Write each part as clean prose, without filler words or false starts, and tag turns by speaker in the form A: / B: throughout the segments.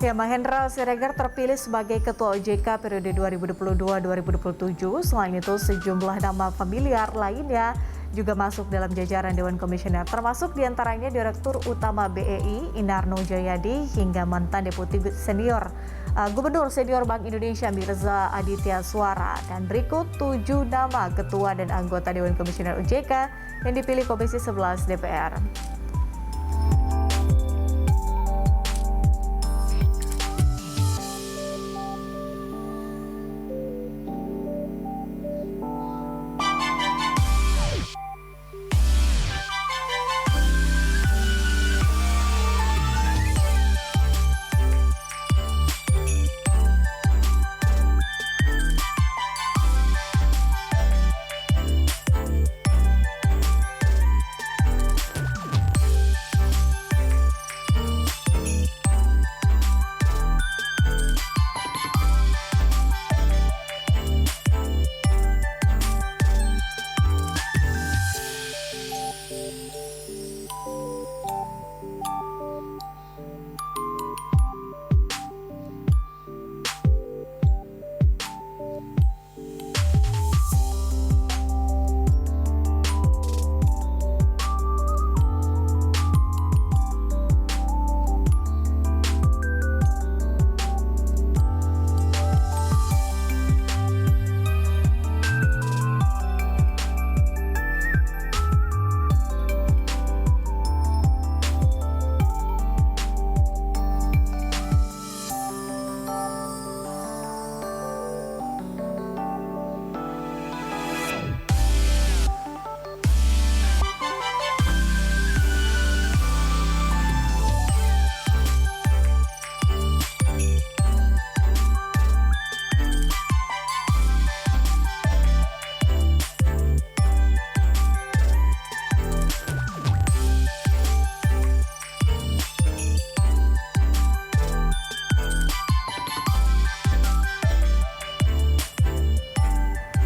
A: Ya, Mahendra Siregar terpilih sebagai Ketua OJK periode 2022-2027. Selain itu, sejumlah nama familiar lainnya juga masuk dalam jajaran Dewan Komisioner, termasuk diantaranya Direktur Utama BEI, Inarno Jayadi, hingga mantan Deputi Senior Gubernur Senior Bank Indonesia Mirza Aditya Suara. Dan berikut 7 nama Ketua dan anggota Dewan Komisioner OJK yang dipilih Komisi 11 DPR.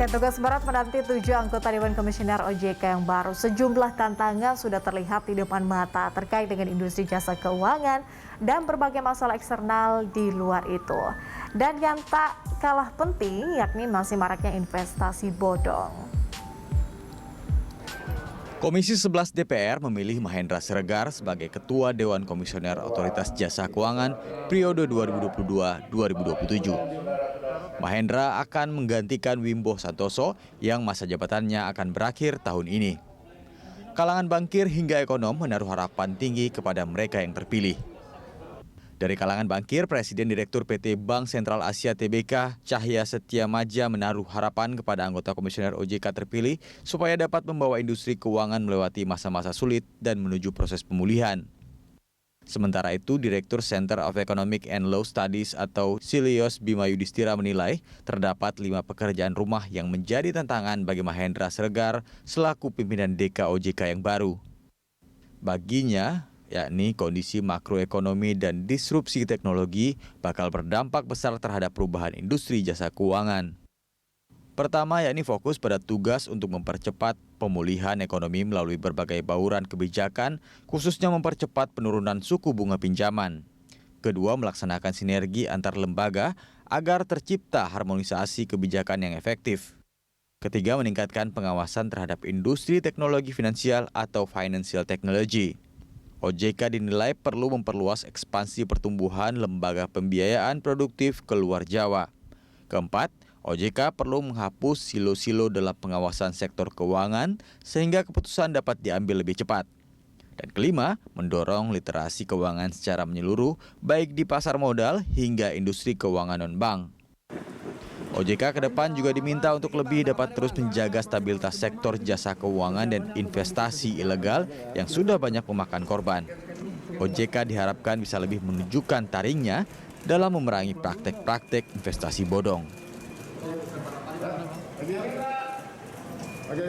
A: Tugas berat menanti 7 anggota Dewan Komisioner OJK yang baru. Sejumlah tantangan sudah terlihat di depan mata terkait dengan industri jasa keuangan dan berbagai masalah eksternal di luar itu. Dan yang tak kalah penting yakni masih maraknya investasi bodong.
B: Komisi 11 DPR memilih Mahendra Siregar sebagai Ketua Dewan Komisioner Otoritas Jasa Keuangan periode 2022-2027. Mahendra akan menggantikan Wimbo Santoso yang masa jabatannya akan berakhir tahun ini. Kalangan bankir hingga ekonom menaruh harapan tinggi kepada mereka yang terpilih. Dari kalangan bankir, Presiden Direktur PT Bank Sentral Asia Tbk, Cahya Setiamaja menaruh harapan kepada anggota Komisioner OJK terpilih supaya dapat membawa industri keuangan melewati masa-masa sulit dan menuju proses pemulihan. Sementara itu, Direktur Center of Economic and Law Studies atau Silios Bima Yudhistira menilai terdapat 5 pekerjaan rumah yang menjadi tantangan bagi Mahendra Siregar selaku pimpinan DK OJK yang baru. Baginya, yakni kondisi makroekonomi dan disrupsi teknologi bakal berdampak besar terhadap perubahan industri jasa keuangan. Pertama, yakni fokus pada tugas untuk mempercepat pemulihan ekonomi melalui berbagai bauran kebijakan, khususnya mempercepat penurunan suku bunga pinjaman. Kedua, melaksanakan sinergi antar lembaga agar tercipta harmonisasi kebijakan yang efektif. Ketiga, meningkatkan pengawasan terhadap industri teknologi finansial atau financial technology. OJK dinilai perlu memperluas ekspansi pertumbuhan lembaga pembiayaan produktif ke luar Jawa. Keempat, OJK perlu menghapus silo-silo dalam pengawasan sektor keuangan sehingga keputusan dapat diambil lebih cepat. Dan kelima, mendorong literasi keuangan secara menyeluruh baik di pasar modal hingga industri keuangan non-bank. OJK ke depan juga diminta untuk lebih dapat terus menjaga stabilitas sektor jasa keuangan dan investasi ilegal yang sudah banyak memakan korban. OJK diharapkan bisa lebih menunjukkan taringnya dalam memerangi praktek-praktek investasi bodong. Oke,